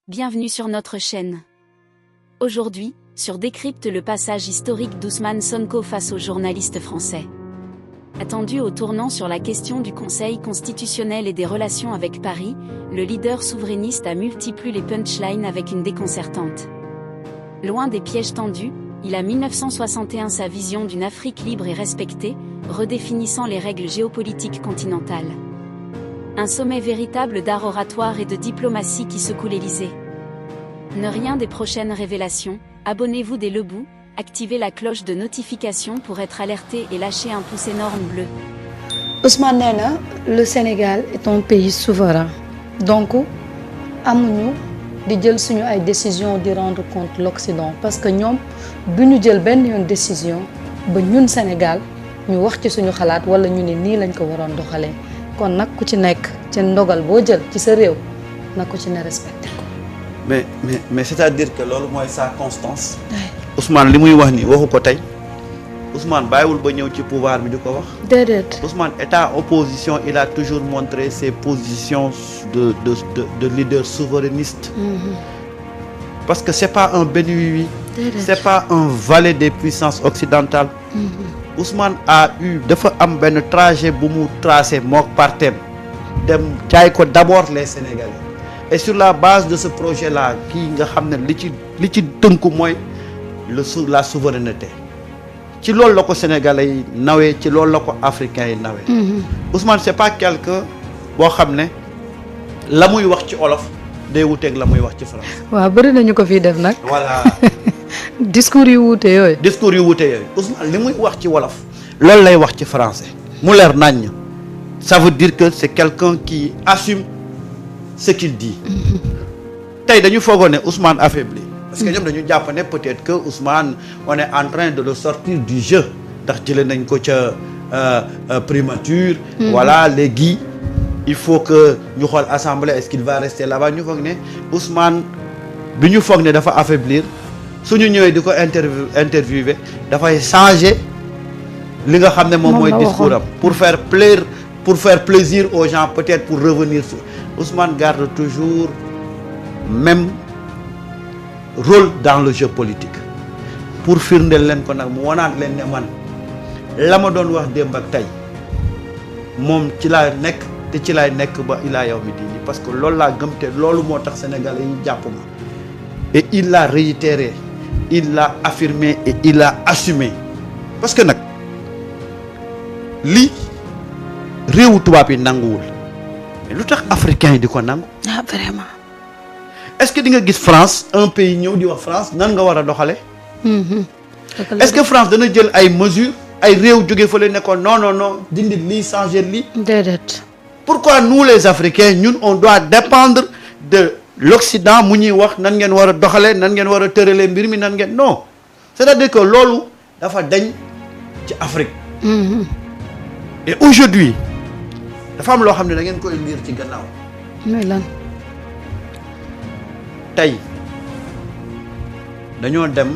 Bienvenue sur notre chaîne. Aujourd'hui, sur Décrypte le passage historique d'Ousmane Sonko face aux journalistes français. Attendu au tournant sur la question du Conseil constitutionnel et des relations avec Paris, le leader souverainiste a multiplié les punchlines avec une déconcertante. Loin des pièges tendus, il a 1961 sa vision d'une Afrique libre et respectée, redéfinissant les règles géopolitiques continentales. Un sommet véritable d'art oratoire et de diplomatie qui secoue l'Élysée. Ne rien des prochaines révélations, abonnez-vous dès le bout, activez la cloche de notification pour être alerté et lâchez un pouce énorme bleu. Ousmane nee na le Sénégal est un pays souverain donc amuñu di jël suñu ay décision di rendre compte l'Occident parce que ñoom du ñu jël benn yoon décision ba ñun Sénégal ñu wax ci suñu xalaat wala ñu ne nii lañ ko waroon doxalee kon nag ku ci nekk ci ndogal boo jël ci sa réew na ko ci ne respecté ko. mais c'est-à-dire que loolu mooy sa constance. Ousmane li muy wax nii waxu ko tey Ousmane bàyyiwul ba ñëw ci pouvoir bi di ko wax. déedéet Ousmane état opposition il a toujours montré ses positions de leader souverainiste. Parce que c'est pas un béni-oui. C'est pas un valet des puissances occidentales. Ousmane a eu dafa am benn trajet bu mu tracé mook partem dem jaay ko d'abord les Sénégalais et sur la base de ce projet là kii nga xam ne li ci tënku mooy la souveraineté ci loolu la ko Sénégalais yi nawee ci loolu la ko africains yi nawee. Ousmane c'est pas quelqu'un boo xam ne la muy wax ci olof day wuteeg la muy wax ci français. waaw bëri nañu ko fii def nag. voilà. discours yu wuute yooyu. Ousmane li muy wax ci wolof loolu lay wax ci français mu leer naññ ça veut dire que c'est quelqu'un qui assume ce qu'il dit. tey dañu foogoon ne Ousmane affaibli parce que ñoom dañu jàpp ne peut-être que Ousmane on est en train de le sortir du jeu ndax jëlee nañ ko ca primature. voilà léegi il faut que ñu xool assemblée est-ce qu'il va rester là-bas ñu foog ne Ousmane bi ñu foog ne dafa affaiblir. suñu ñëwee di ko interviewé dafay changer li nga xam ne moom mooy discours am pour faire plaisir aux gens peut-être pour revenir sur Ousmane garde toujours même rôle dans le jeu politique pour firndeel leen ko nag mu wanaat leen ne man la ma doon wax démb ak tey moom ci laa nekk te ci laay nekk ba ilaa yow mi diini parce que loolu laa gëm te loolu moo tax Sénégalais yi jàpp ma et il l'a réitéré il l'a affirmé et il l'a assumé parce que nag lii réewu tubaab yi nanguwul mais lu tax africains yi di ko nangu. ah vraiment. est-ce que di nga gis France un pays ñëw di wax France nan nga war a doxale est-ce que France dana jël ay mesures ay réew jóge fële ne ko non dindi lii changer lii. déedéet. pourquoi nous les Africains ñun on doit dépendre de l'Occident mu ñuy wax nan ngeen war a doxalee nan ngeen war a tëralee mbir mi nan ngeen non c'est-à-dire que loolu dafa dañ ci Afrique. et aujourd'hui dafa am loo xam ne da ngeen koy lire ci gannaaw. muy lan. tey dañoo dem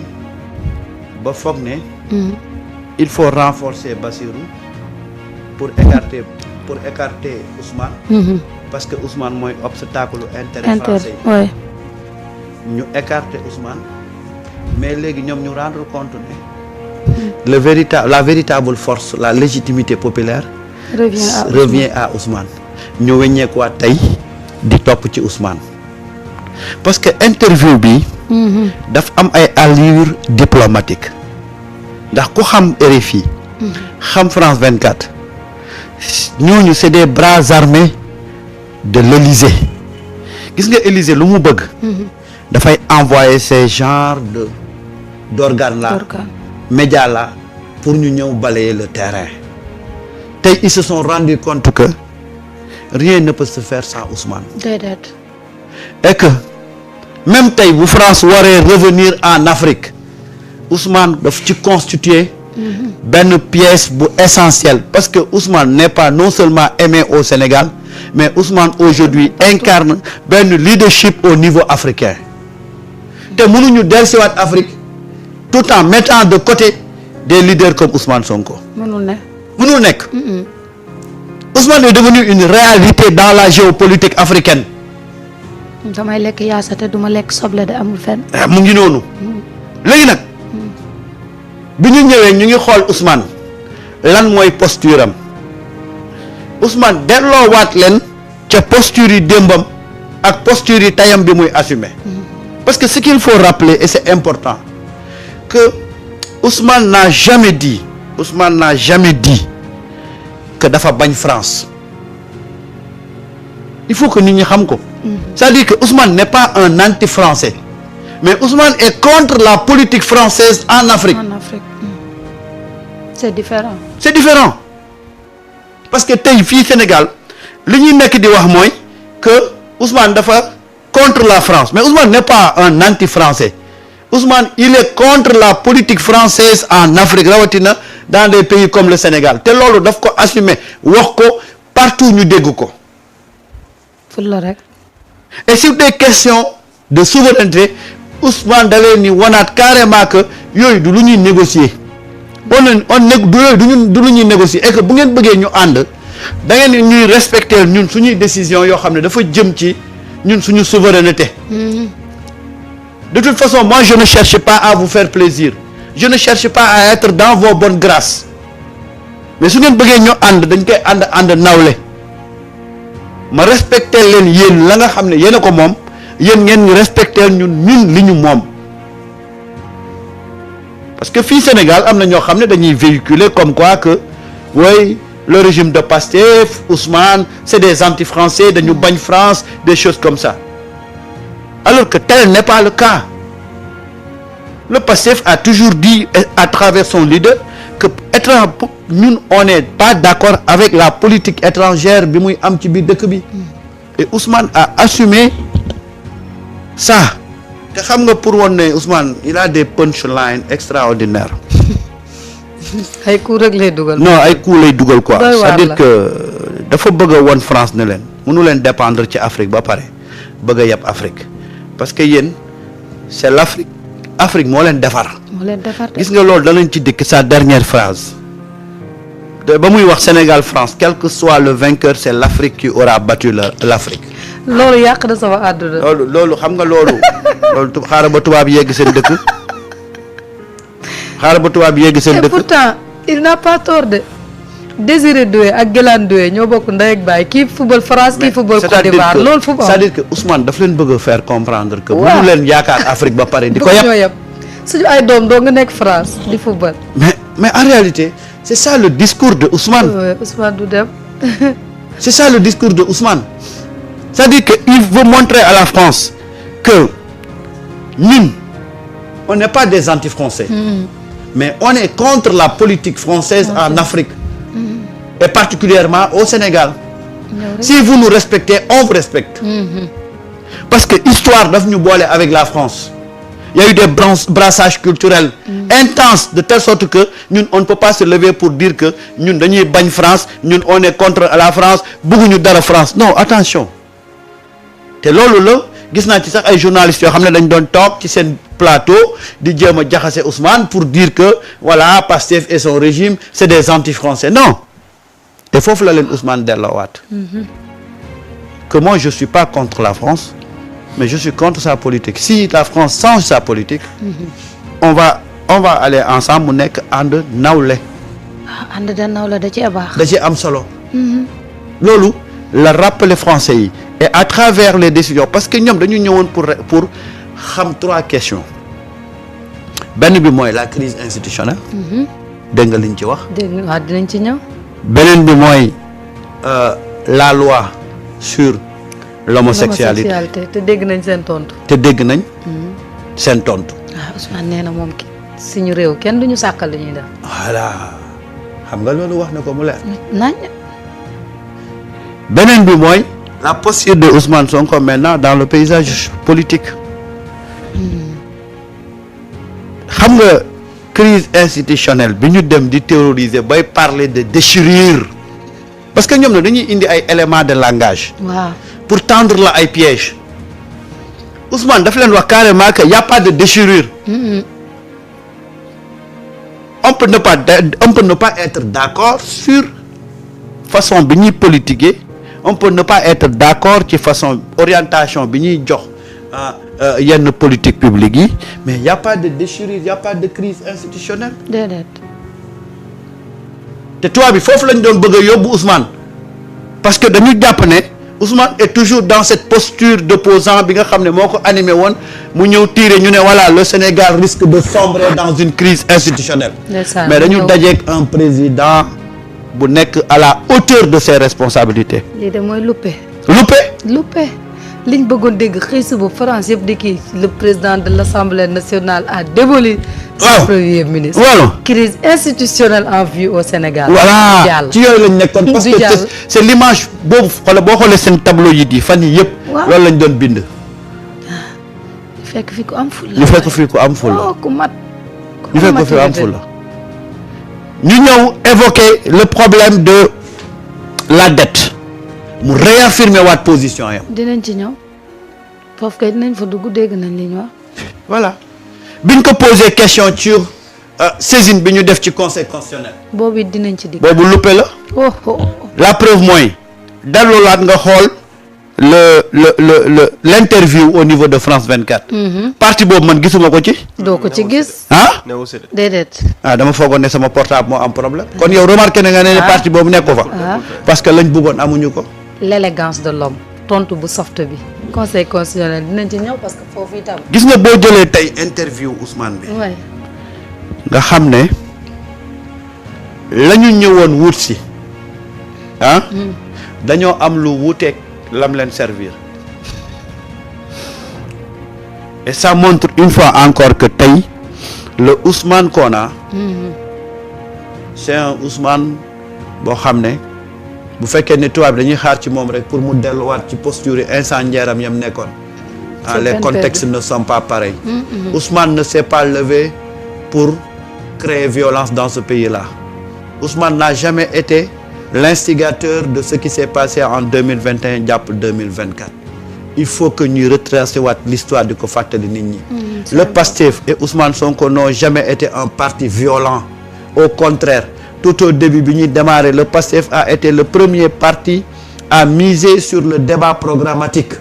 ba foog ne. il faut renforcer Bassirou pour écarter Ousmane. parce que Ousmane mooy obstacle intérêt français ouais. ñu écarter Ousmane mais léegi ñoom ñu rendre compte ne la véritable force la légitimité populaire revient à Ousmane ñu weññeekuwaat tey di topp ci Ousmane parce que interview bi daf am ay allure diplomatique ndax ku xam RFI xam France 24 ñooñu c'est des bras armés de l'Élysée gis nga Élysée lu mu bëgg dafay envoyer ces genres d'organes là médias là pour ñu ñëw balayer le terrain tey ils se sont rendus compte que rien ne peut se faire sans Ousmane déedéet. et que même tey bu France waree revenir en Afrique Ousmane daf ci constituer benn pièce bu essentielle parce que Ousmane n'est pas non seulement aimé au Sénégal mais Ousmane aujourd'hui incarne benn leadership au niveau africain te mënuñu dellusiwaat Afrique tout en mettant de côté des leaders comme Ousmane Sonko. mënul nekk. Ousmane est devenu une réalité dans la géopolitique africaine. damay lekk yaasa te duma lekk soble de amul fenn. mu ngi noonu. léegi nag bi ñu ñëwee ñu ngi xool Ousmane lan mooy posture am Ousmane delloowaat leen ca posture yi démbam ak posture yi tayam bi muy assumer. Parce que ce qu'il faut rappeler, et c'est important, que Ousmane n'a jamais dit que dafa bañ France. Il faut que nous nous sachions. C'est-à-dire que Ousmane n'est pas un anti-français, mais Ousmane est contre la politique française en Afrique. En Afrique. C'est différent. C'est différent. Parce que tey fii Sénégal li ñuy nekk di wax mooy que Ousmane dafa contre la France, mais Ousmane n'est pas un anti-français. Ousmane, il est contre la politique française en Afrique, rawatina dans des pays comme le Sénégal. Te loolu daf ko assumer wax ko partout ñu dégg ko. Fulla rek. Et sur des questions de souveraineté, Ousmane da leen ni wanaat carrément que yooyu du lu ñuy négocier. du lu ñuy négocier et que bu ngeen bëggee ñu ànd da ngeen ñuy respecter ñun suñuy décision yoo xam ne dafa jëm ci ñun suñu souveraineté. De toute façon, moi je ne cherche pas à vous faire plaisir. Je ne cherche pas à être dans vos bonnes grâces. Mais su ngeen bëggee ñu ànd dañ koy ànd nawle. Ma respecter leen yéen la nga xam ne yéen a ko moom yéen ngeen ñu respecter ñun li ñu moom. Parce que fii Sénégal am na ñoo xam ne dañuy véhiculer comme quoi que oui le régime de Pastef Ousmane c'est des anti-français dañu bañ France des choses comme ça. Alors que tel n'est pas le cas. Le Pastef a toujours dit à travers son leader que ñun on n'est pas d'accord avec la politique étrangère bi muy am ci biir dëkk bi. Et Ousmane a assumé ça. te xam nga pour woon ne Ousmane il a des punchlines extraordinaires. ay coups rek lay dugal. non ay coups lay dugal quoi. c'est-à-dire que dafa bëgg a won France ne leen mënu leen dépendre ci Afrique ba pare bëgg a yeb Afrique parce que yéen c'est Afrique moo leen defar. moo leen defar gis nga loolu danañ ci dikk sa dernière phrase ba muy wax Sénégal France quel que soit le vainqueur c'est l'Afrique qui aura battu l'Afrique. loolu yàq na sama àdduna. loolu xam nga loolu xaaral ba tubaab yegg seen dëkk. et pourtant il n'a pas tort de Désiré Doué ak Guelane Doué ñoo bokk ndey ak baay kii football France kii football Côte d'Ivoire loolu football. c'est-à-dire que Ousmane daf leen bëgg a faire comprendre que. waaw mënu leen yaakaar Afrique ba pare di ko yab. suñu ay doom doo nga nekk France di football. mais en réalité c'est ça le discours de Ousmane. Ousmane du dem. c'est ça le discours de Ousmane. C'est-à-dire qu'il veut montrer à la France que nous, on n'est pas des anti-français, mais on est contre la politique française en Afrique, et particulièrement au Sénégal. Si vous nous respectez, on vous respecte. Parce que l'histoire doit nous boiler avec la France. Il y a eu des brassages culturels intenses, de telle sorte que nous, on ne peut pas se lever pour dire que nous, nous, France, nous, on est contre la France, beaucoup nous dans la France. Non, attention. te loolu la gis naa ci sax ay journalistes yoo xam ne dañ doon toog ci seen plateau di jéem a jaxase Ousmane pour dire que voilà Pastef et son régime c'est des anti-français non te foofu la leen Ousmane delloowaat que moi je suis pas contre la France mais je suis contre sa politique si la France change sa politique on va aller ensemble mu nekk ànd nawle. ànd da nawle da ci baax. da ci am solo. loolu la rappeler français yi. Et à travers les décisions parce que ñoom dañu ñëwoon pour xam trois questions benn bi mooy la crise institutionnelle. dégg nga liñ ci wax. dégg nga waaw dinañ ci ñëw. beneen bi mooy la loi sur l'homosexualité te dégg nañ seen tontu. waaw Ousmane nee na moom suñu réew kenn duñu sàkkal li ñuy def. voilà xam nga loolu wax na ko mu leer. nañ. beneen bi mooy. la posture de Ousmane Sonko maintenant dans le paysage politique. xam nga crise institutionnelle bi ñu dem di théoriser bay parler de déchirure parce que ñoom ne dañuy indi ay éléments de langage. waaw pour tendre la ay pièges. Ousmane daf leen wax carrément que y a pas de déchirure. on peut ne pas être d'accord sur façon bi ñuy politiquer. on peut ne pas être d'accord ci façon orientation bi ñuy jox yenn politique publique yi mais y a pas de déchirure y a pas de crise institutionnelle. déedéet. te tubaab bi foofu lañ doon bëgg a yóbbu Ousmane parce que dañu jàpp ne Ousmane est toujours dans cette posture d'opposant bi nga xam ne moo ko animé woon mu ñëw tiire ñu ne voilà le Sénégal risque de sombrer dans une crise institutionnelle. mais dañu dajeek un président bu nekk à la hauteur de ses responsabilités. lii de mooy luppe. luppe. liñ bëggoon dégg xëy suba France yëpp di kii le président de l'Assemblée nationale a démoli. son premier ministre. voilà crise institutionnelle en vue au Sénégal. voilà ci yooyu lañ nekkoon parce que c'est l'image boobu xoolal boo xoolee seen tableau yi di fan yi yëpp. loolu lañ doon bind. fekk fi ku am fula. ñu fekk fi ku am fula. ku mat. ñu fekk fi am fula. ñu ñëw évoquer le problème de la dette. mu réaffirmer waat position yam. dinañ ci ñëw foofu kay dinañ fa dugg dégg nañ li ñu wax. voilà biñ ko posé question sur saisine bi ñu def ci conseil constitutionnel. boobu it dinañ ci dikk. boobu luppe la. la preuve mooy dalloolaat nga xool l'interview au niveau de France 24. parti boobu man gisuma ko ci. doo ko ci gis. déedéet. dama foogoon ne sama portable moo am problème. kon yow remarqué na nga ne parti boobu nekk ko fa. parce que lañ bëggoon amuñu ko. l'élégance de l'homme tontu bu soft bi. conseil constitutionnel dinañ ci ñëw parce que foofu itam. gis nga boo jëlee tey interview Ousmane bi. waay. nga xam ne la ñu ñëwoon wut si dañoo am lu wuuteeg lam leen servir et ça montre une fois encore que tey le Ousmane qu'on a c'est un Ousmane boo xam ne bu fekkee ne tubaab bi dañuy xaar ci moom rek pour mu delluwaat ci posture incendiaire am yam nekkoon. les contextes ne sont pas pareils. Ousmane ne s'est pas levé pour créer violence dans ce pays-là. Ousmane n'a jamais été l'instigateur de ce qui s'est passé en 2021 jàpp 2024. Il faut que ñuy retracer waat l'histoire di ko fàttali nit ñi. Le PASTEF et Ousmane Sonko n'ont jamais été un parti violent. Au contraire, tout au début bi ñuy démarrer le PASTEF a été le premier parti à miser sur le débat programmatique.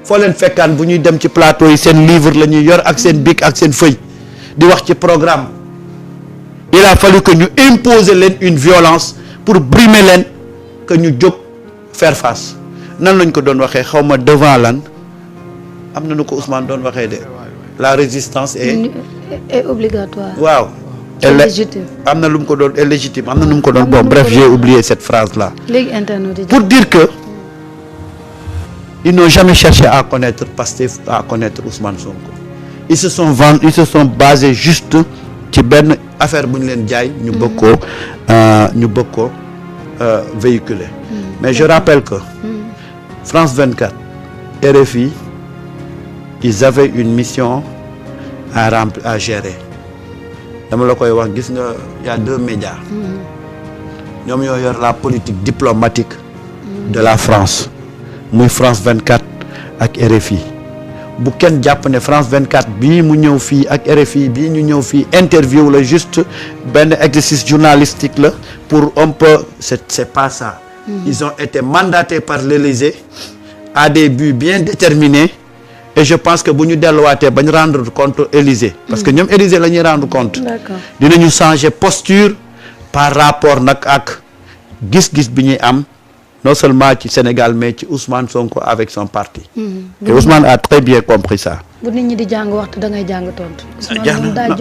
foo leen fekkaan bu ñuy dem ci plateau yi seen livre la ñuy yor ak seen bic ak seen feuille di wax ci programme. Il a fallu que ñu imposer leen une violence pour brimer leen que ñu jóg faire face nan lañ ko doon waxee xaw ma devant lan am na nu ko Ousmane doon waxee de la résistance est obligatoire. waaw. légitime am na lu mu ko doon est légitime am na nu mu ko doon bon bref j'ai oublié cette phrase là. léegi internaute pour dire que ils n'ont jamais cherché à connaître Pastef à connaître Ousmane Sonko. Ils se sont basés juste ci benn affaire bu ñu leen jaay ñu bëgg ko véhiculer. mais je rappelle que France 24 RFI ils avaient une mission à gérer dama la koy wax gis nga y a deux médias ñoom ñoo yor la politique diplomatique de la France muy France 24 ak RFI bu kenn jàpp ne France 24 bii mu ñëw fii ak RFI bii ñu ñëw fii interview la juste benn exercice journalistique la pour un peu c'est pas ça. Ils ont été mandatés par l'Élysée à des buts bien déterminés et je pense que bu ñu delluwaatee ba ñu rendre compte Élysée parce que ñoom Élysée la ñuy rendre compte. D'accord. dinañu changer posture par rapport nag ak gis-gis bi ñuy am non seulement ci Sénégal mais ci Ousmane Sonko avec son parti. Et Ousmane a très bien compris ça. bu nit ñi di jàng waxtu da ngay jàng tontu.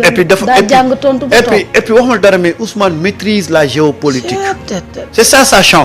et puis dafa daa jàng tontu et puis waxuma dara mais Ousmane maîtrise la géopolitique. C'est ça sa chance.